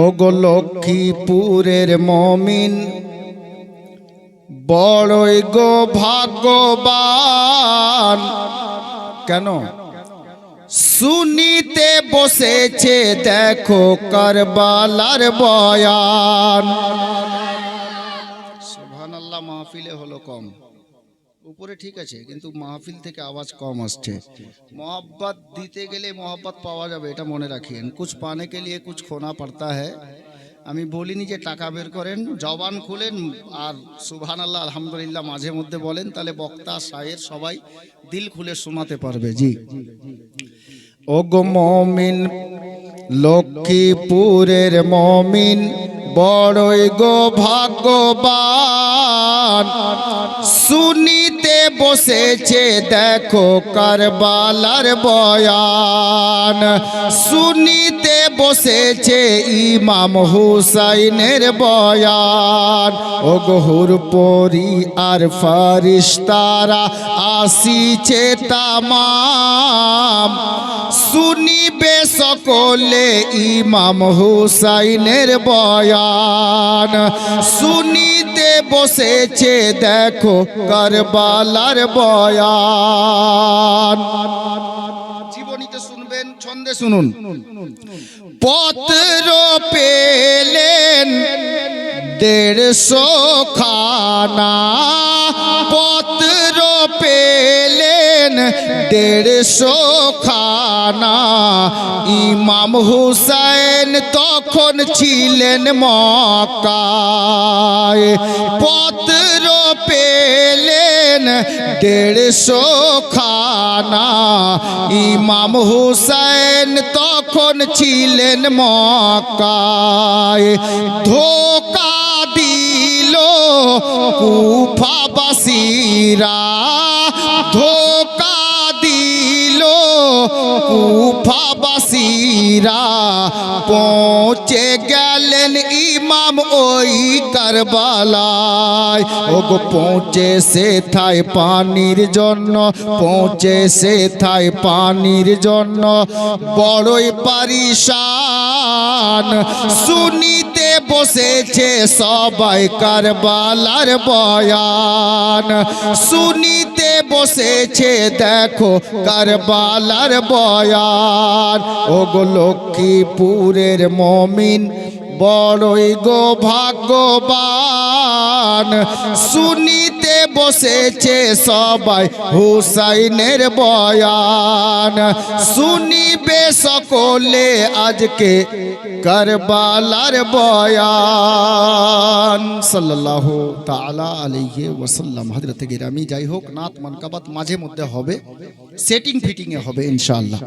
ওগো লক্ষ্মীপুরের মমিন বড়ই গো ভাগ্যবান। কেন? শুনিতে বসেছে দেখো কারবালার বয়ান। সুবহানাল্লাহ। মাহফিলে হলো কম, উপরে ঠিক আছে, কিন্তু মাহফিল থেকে আওয়াজ কম আসছে। मोहब्बत দিতে গেলে मोहब्बत পাওয়া যাবে, এটা মনে রাখেন। कुछ पाने के लिए कुछ खोना पड़ता है। আমি বলিনি যে টাকা বের করেন, জবান খুলেন আর সুবহানাল্লাহ আলহামদুলিল্লাহ মাঝে মধ্যে বলেন, তাহলে বক্তা শায়ের সবাই দিল খুলে শোনাতে পারবে। জি, ওগো মমিন লক্ষ্মীপুরের মমিন বড়ই গো ভাগ্যবান। শুনিতে বসেছে দেখো কারবালার বয়ান। শুনিতে বসেছে ইমাম হুসাইনের বয়ান। ওগো হুরপরি আর ফারিস্তারা আসিছে তামাম। শুনিবে সকলে ইমাম হুসাইনের বয়ান। শুনিতে বসেছে দেখো কারবালার বয়ান। জীবনীতে শুনবেন, ছন্দে শুনুন। পত্র পেলেন 150 খানা। পত্র পেলেন 150 খানা। ইমাম হুসাইন তখন ছিলেন মক্কায়। পত্র পেলেন 150 খানা। ইমাম হুসাইন তখন ছিলেন মক্কায়। ধোকা দিল কুফাবাসীরা। ধোকা দিল কুফাবাসীরা। পৌঁছে গেলেন ইমাম ওই কারবালায়। ওগো পৌঁছে সেথায় পানির জন্য। পৌঁছে সেথায় পানির জন্য বড়ই পারিশান। শুনিতে বসেছে সবাই কারবালার বয়ান। শুনিতে বসেছে দেখো কারবালার বয়ান। ওগো লক্ষ্মীপুরের মমিন বড়ই গো ভাগ্যবান। শুনিতে বসেছে সবাই হুসাইনের বয়ান। শুনিবে সকলে আজকে কারবালার বয়ান। সাল্লাল্লাহু তাআলা আলাইহি ওয়াসাল্লাম। হযরত গিরামি, যাই হোক, নাত মানকাবাত মাঝে মধ্যে হবে, সেটিং ফিটিং এ হবে ইনশাআল্লাহ।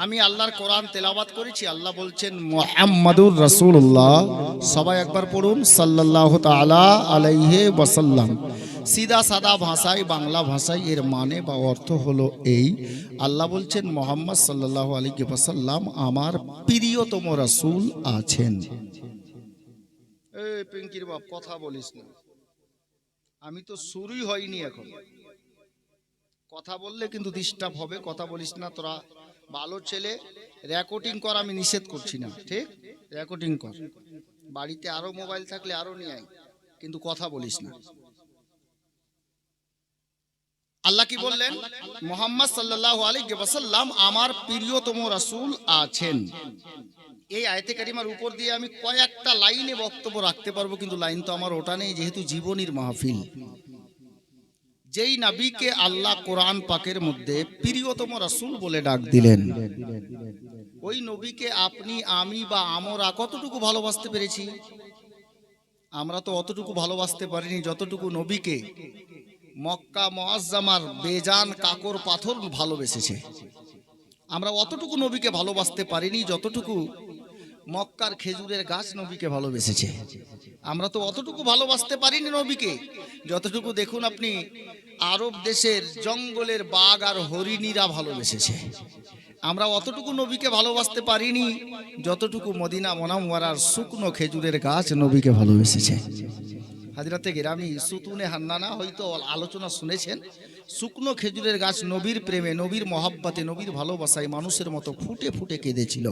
আমি আল্লাহর কোরআন তেলাওয়াত করেছি। আল্লাহ বলছেন মুহাম্মাদুর রাসূলুল্লাহ। সবাই একবার পড়ুন সাল্লাল্লাহু তাআলা আলাইহি ওয়াসাল্লাম। সিধা সাদা ভাষায়, বাংলা ভাষায় এর মানে বা অর্থ হলো এই: আল্লাহ বলছেন মুহাম্মদ সাল্লাল্লাহু আলাইহি ওয়াসাল্লাম আমার প্রিয়তম রাসূল আছেন। এই পিঙ্কির বাপ, কথা বলিস না, আমি তো শুরুই হয়নি এখন। কথা বললে কিন্তু ডিস্টার্ব হবে। কথা বলিস না তোরা, ভালো ছেলে। রেকর্ডিং কর আমি নিষেধ করছি না, ঠিক? রেকর্ডিং কর। বাড়িতে আরো মোবাইল থাকলে আরো নিয়ে আয়, কিন্তু কথা বলিস না। আল্লাহ কি বললেন? মুহাম্মদ সাল্লাল্লাহু আলাইহি ওয়াসাল্লাম আমার প্রিয়তম রাসূল আছেন। এই আয়াতে কারিমার উপর দিয়ে আমি কয়েকটা লাইনে বক্তব্য রাখতে পারবো, কিন্তু লাইন তো আমার ওটা নেই, যেহেতু জীবনীর মাহফিল। যেই নবীকে আল্লাহ কোরআন পাকের মধ্যে প্রিয়তম রাসূল বলে ডাক দিলেন, ওই নবীকে আপনি, আমি বা আমরা কতটুকু ভালোবাসতে পেরেছি? আমরা তো অতটুকু ভালোবাসতে পারিনি যতটুকু নবীকে মক্কা মুআজ্জামার বেজান কাকর পাথর ভালোবেসেছে। আমরা অতটুকু নবীকে ভালোবাসতে পারিনি যতটুকু মক্কার খেজুরের গাছ নবীকে ভালোবেসেছে। আমরা তো অতটুকু ভালোবাসতে পারিনি নবীকে যতটুকু দেখুন আপনি আরব দেশের জঙ্গলের বাঘ আর হরিণীরা ভালোবেসেছে। আমরা অতটুকু নবীকে ভালোবাসতে পারিনি যতটুকু মদিনা মুনাওয়ারার শুকনো খেজুরের গাছ নবীকে ভালোবেসেছে। হাজরাতে গিরামি সুতুনে হান্নানা হয়তো আলোচনা শুনেছেন, শুকনো খেজুরের গাছ নবীর প্রেমে, নবীর মহাব্বতে, নবীর ভালোবাসায় মানুষের মতো ফুটে ফুটে কেঁদেছিল।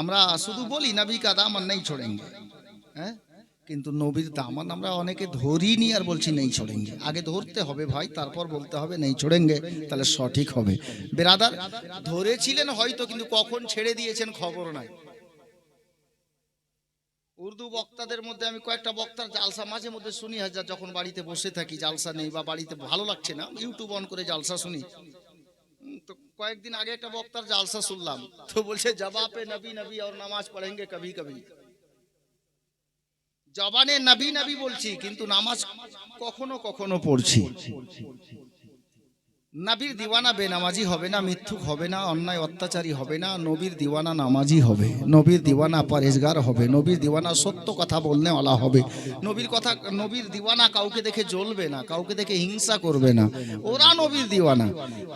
আমরা শুধু বলি নবী কা দামন নেই ছোড়েঙ্গে, হ্যাঁ, কিন্তু নবীর দামন আমরা অনেকে ধরিনি আর বলছি নেই ছোড়েঙ্গে। আগে ধরতে হবে ভাই, তারপর বলতে হবে নেই ছোড়েঙ্গে, তাহলে সঠিক হবে। বেরাদার, ধরেছিলেন হয়তো, কিন্তু কখন ছেড়ে দিয়েছেন খবর নাই। উর্দু বক্তাদের মধ্যে আমি কয়েকটা বক্তার জালসা মাঝে মধ্যে শুনি, হাজার যখন বাড়িতে বসে থাকি, জালসা নেই বা বাড়িতে ভালো লাগছে না, ইউটিউব অন করে জালসা শুনি। তো কয়েকদিন আগে একটা বক্তার জালসা শুনলাম, তো বলছে জবাবে নবী নবী আর নামাজ পড়েঙ্গে কবি কবি। জবানে নবী নবী বলছি, কিন্তু নামাজ কখনো কখনো পড়ছি। নবীর দিওয়ানা বেনামাজি হবে না, মিথ্যুক হবে না, অন্যায় অত্যাচারী হবে না। নবীর দিওয়ানা নামাজি হবে, নবীর দিওয়ানা পরেশগার হবে, নবীর দিওয়ানা সত্য কথা বলনে ওয়ালা হবে। নবীর দিওয়ানা কাউকে দেখে জ্বলবে না, কাউকে দেখে হিংসা করবে না, ওরা নবীর দিওয়ানা।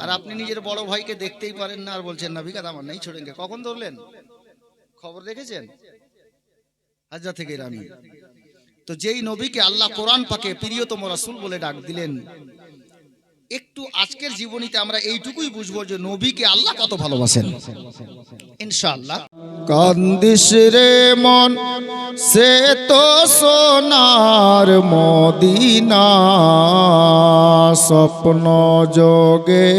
আর আপনি নিজের বড় ভাইকে দেখতেই পারেন না আর বলছেন নবী কা দামন নেই ছোড়েঙ্গে। কখন ধরলেন? খবর দেখেছেন? হাজরা থেকে রানী। তো যেই নবীকে আল্লাহ কোরআন পাকে প্রিয়তম রাসূল বলে ডাক দিলেন, একটু আজকের জীবনীতে আমরা এইটুকুই বুঝবো যে নবীকে আল্লাহ কত ভালোবাসেন ইনশাআল্লাহ। কান্দিস রে মন, সে তো সোনার মদিনা, স্বপ্ন যোগে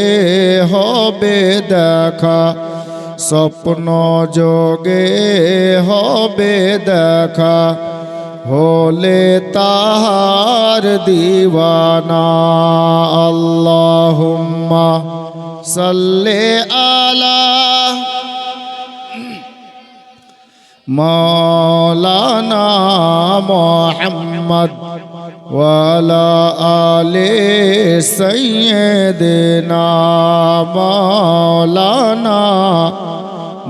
হবে দেখা, স্বপ্ন যোগে হবে দেখা, হলে তাহার দিওয়ানা। আল্লাহুম্মা সাল্লি আলা মাওলানা মুহাম্মদ ওয়া আলা আলি সাইয়্যিদিনা মাওলানা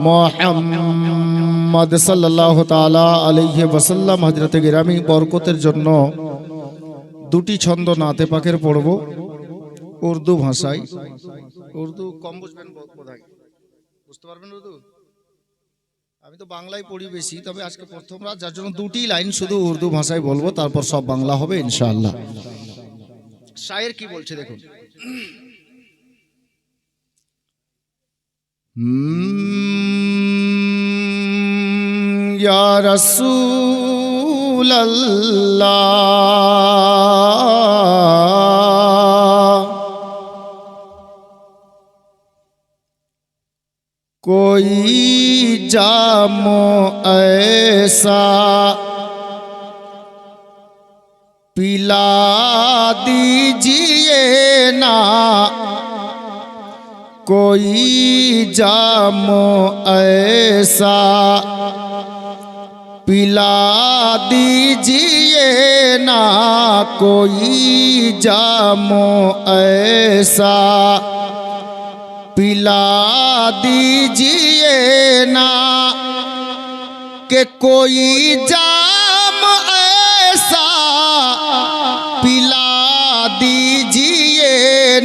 মুহাম্মদ সাল্লাল্লাহু তাআলা আলাইহি ওয়াসাল্লাম। হযরতে গিরামি বরকতের জন্য দুটি ছন্দ নাতে পাকের পড়ব উর্দু ভাষায়। উর্দু কম বুঝবেন বোধহয়, বুঝতে পারবেন উর্দু? আমি তো বাংলায় পড়ি বেশি, তবে আজকে প্রথম রাত, যার জন্য দুটি লাইন শুধু উর্দু ভাষায় বলবো, তারপর সব বাংলা হবে ইনশাআল্লাহ। শায়ের কি বলছে দেখুন। ইয়া রাসূল আল্লাহ, कोई जामो ऐसा पिला दीजिए ना, कोई जामो ऐसा पिला दीजिए ना, कोई जामो ऐसा पिला दीजिए ना, कि कोई जाम ऐसा पिला दीजिए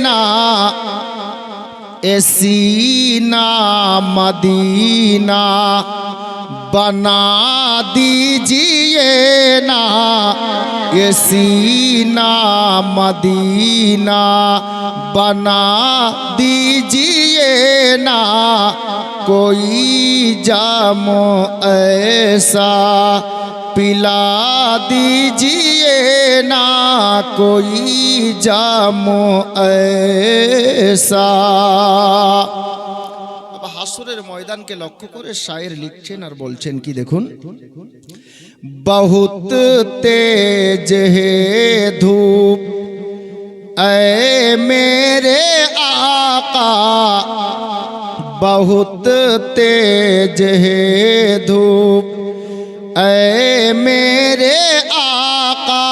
ना, सीना मदीना बना दीजिए ना, ये सीना मदीना बना दीजिए ना, कोई जामो ऐसा पिला दीजिए ना, कोई जामो ऐसा। হাসরের ময়দানকে লক্ষ্য করে শায়ের লিখছেন আর বলছেন কি দেখুন। बहुत तेज है धूप ऐ मेरे आका, बहुत तेज है धूप ऐ मेरे आका,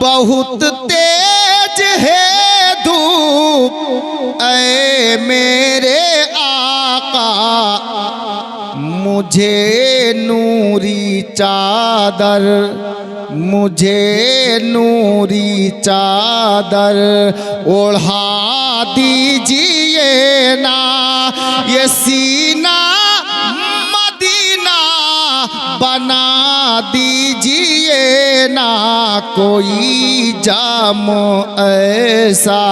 बहुत तेज है धूप ऐ मेरे आका, मुझे नूरी चादर, मुझे नूरी चादर ओढ़ा दीजिए ना, ये सीना मदीना बना दीजिए ना कोई जाम ऐसा,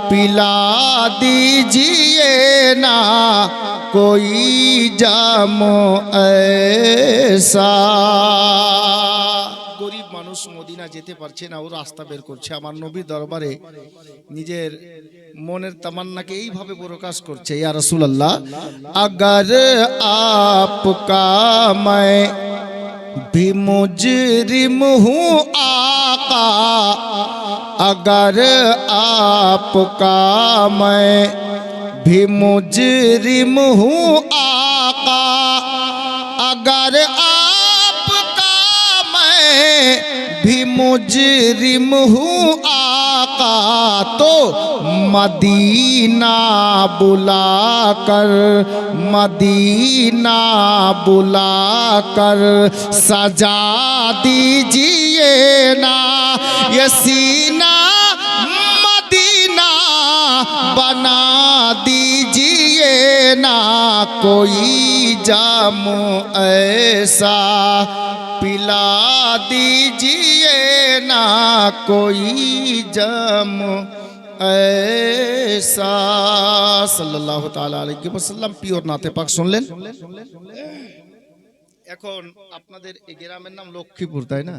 पिला दीजिए ना कोई जाम ऐसा। গরিব মানুষ মদিনা যেতে পারছে না, ও রাস্তা বের করছে আমার নবীর দরবারে, নিজের মনের তামান্নাকে এইভাবে প্রকাশ করছে, ইয়া রাসূলুল্লাহ अगर आपका मैं भी मुजरिम हूँ आका, अगर आपका मैं भी मुजरिम हूँ आका, अगर आपका मैं भी मुजरिम हूँ आका, तो मदीना बुलाकर, मदीना बुलाकर सजा दीजिए ना ये सीना, मदीना बना दीजिए ना कोई जाम ऐसा, पिला दीजिए ना कोई जाम ऐसा। সাল্লাল্লাহু তাআলা আলাইহি ওয়াসাল্লাম পিওর নাতে পাক শুনলেন। এখন আপনাদের এই গ্রামের নাম লক্ষ্মীপুর, তাই না?